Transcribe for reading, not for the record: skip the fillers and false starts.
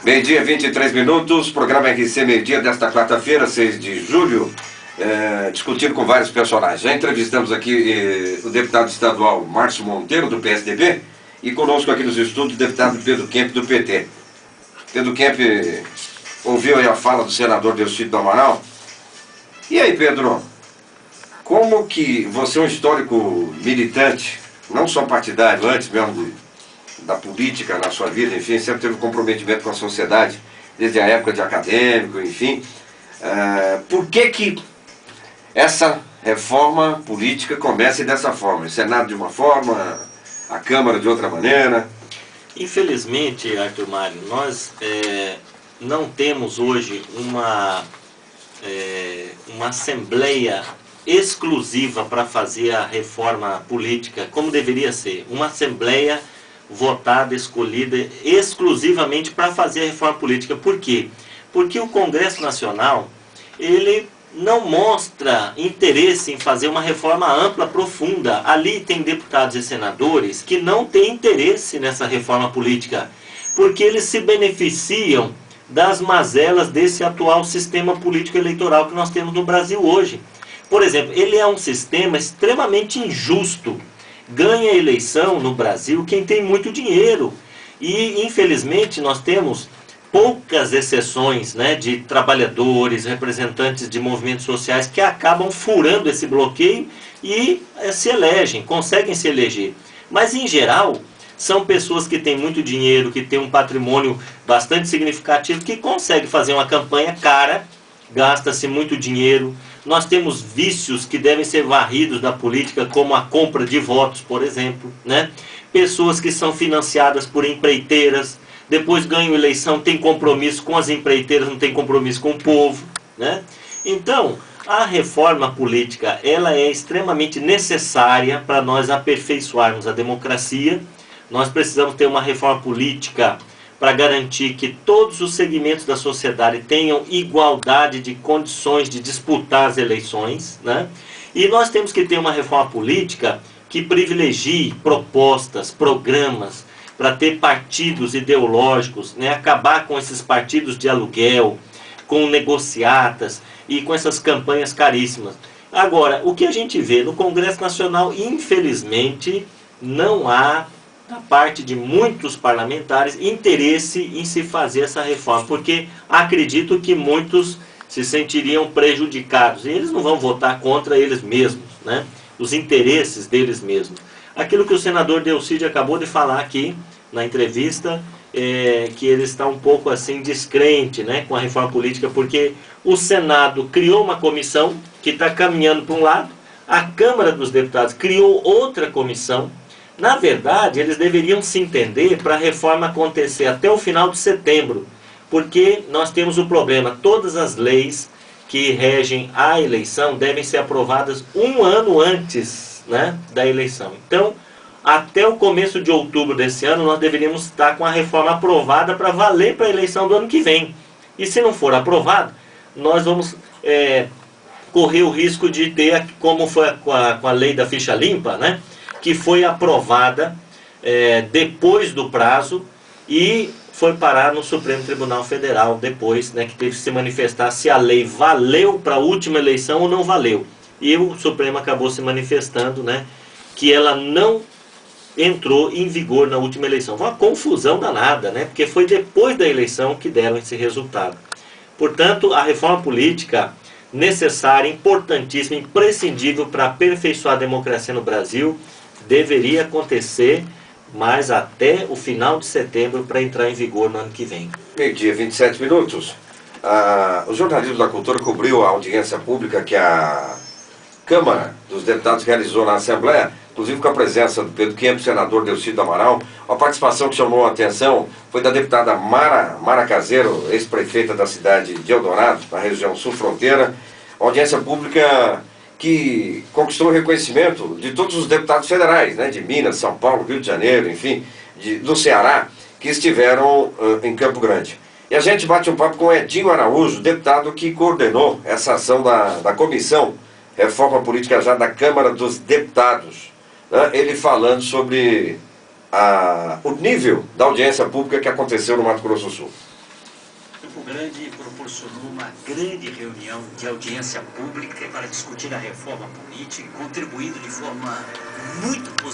Meio-dia, 23 minutos, programa RC Meio-dia desta quarta-feira, 6 de julho, discutindo com vários personagens. Já entrevistamos aqui o deputado estadual Márcio Monteiro, do PSDB, e conosco aqui nos estúdios o deputado Pedro Kemp, do PT. Pedro Kemp ouviu aí a fala do senador Delcídio do Amaral. E aí, Pedro, como que você é um histórico militante, não só partidário, antes mesmo da política na sua vida, enfim, sempre teve um comprometimento com a sociedade, desde a época de acadêmico, enfim. Por que essa reforma política começa dessa forma? O Senado de uma forma, a Câmara de outra maneira? Infelizmente, Arthur Mário, nós não temos hoje uma assembleia exclusiva para fazer a reforma política, como deveria ser. Uma assembleia votada, escolhida exclusivamente para fazer a reforma política. Por quê? Porque o Congresso Nacional, ele não mostra interesse em fazer uma reforma ampla, profunda. Ali tem deputados e senadores que não têm interesse nessa reforma política, porque eles se beneficiam das mazelas desse atual sistema político eleitoral que nós temos no Brasil hoje. Por exemplo, ele é um sistema extremamente injusto. Ganha a eleição no Brasil quem tem muito dinheiro. E, infelizmente, nós temos poucas exceções, né, de trabalhadores, representantes de movimentos sociais que acabam furando esse bloqueio e se elegem, conseguem se eleger. Mas, em geral, são pessoas que têm muito dinheiro, que têm um patrimônio bastante significativo, que conseguem fazer uma campanha cara, gasta-se muito dinheiro. Nós temos vícios que devem ser varridos da política, como a compra de votos, por exemplo, né? Pessoas que são financiadas por empreiteiras, depois ganham eleição, tem compromisso com as empreiteiras, não tem compromisso com o povo, né? Então, a reforma política, ela é extremamente necessária para nós aperfeiçoarmos a democracia. Nós precisamos ter uma reforma política para garantir que todos os segmentos da sociedade tenham igualdade de condições de disputar as eleições, né? E nós temos que ter uma reforma política que privilegie propostas, programas, para ter partidos ideológicos, né? Acabar com esses partidos de aluguel, com negociatas e com essas campanhas caríssimas. Agora, o que a gente vê no Congresso Nacional, infelizmente, não há, da parte de muitos parlamentares, interesse em se fazer essa reforma, porque acredito que muitos se sentiriam prejudicados, e eles não vão votar contra eles mesmos, né? Os interesses deles mesmos. Aquilo que o senador Delcídio acabou de falar aqui na entrevista, que ele está um pouco assim descrente, né, com a reforma política, porque o Senado criou uma comissão que está caminhando para um lado, a Câmara dos Deputados criou outra comissão. Na verdade, eles deveriam se entender para a reforma acontecer até o final de setembro, porque nós temos o problema, todas as leis que regem a eleição devem ser aprovadas um ano antes, né, da eleição. Então, até o começo de outubro desse ano, nós deveríamos estar com a reforma aprovada para valer para a eleição do ano que vem. E se não for aprovado, nós vamos correr o risco de ter, como foi com a lei da ficha limpa, né, que foi aprovada depois do prazo e foi parar no Supremo Tribunal Federal depois, né, que teve que se manifestar se a lei valeu para a última eleição ou não valeu. E o Supremo acabou se manifestando, né, que ela não entrou em vigor na última eleição. Foi uma confusão danada, né, porque foi depois da eleição que deram esse resultado. Portanto, a reforma política necessária, importantíssima, imprescindível para aperfeiçoar a democracia no Brasil, deveria acontecer, mas até o final de setembro para entrar em vigor no ano que vem. Meio-dia, 27 minutos. O jornalismo da cultura cobriu a audiência pública que a Câmara dos Deputados realizou na Assembleia, inclusive com a presença do Pedro Kemp, senador Delcídio do Amaral. A participação que chamou a atenção foi da deputada Mara Caseiro, ex-prefeita da cidade de Eldorado, na região sul-fronteira. Audiência pública que conquistou o reconhecimento de todos os deputados federais, né, de Minas, São Paulo, Rio de Janeiro, enfim, do Ceará, que estiveram em Campo Grande. E a gente bate um papo com Edinho Araújo, deputado que coordenou essa ação da Comissão Reforma Política já da Câmara dos Deputados, né, ele falando sobre o nível da audiência pública que aconteceu no Mato Grosso do Sul. Campo Grande proporcionou uma grande reunião de audiência pública para discutir a reforma política, contribuindo de forma muito positiva.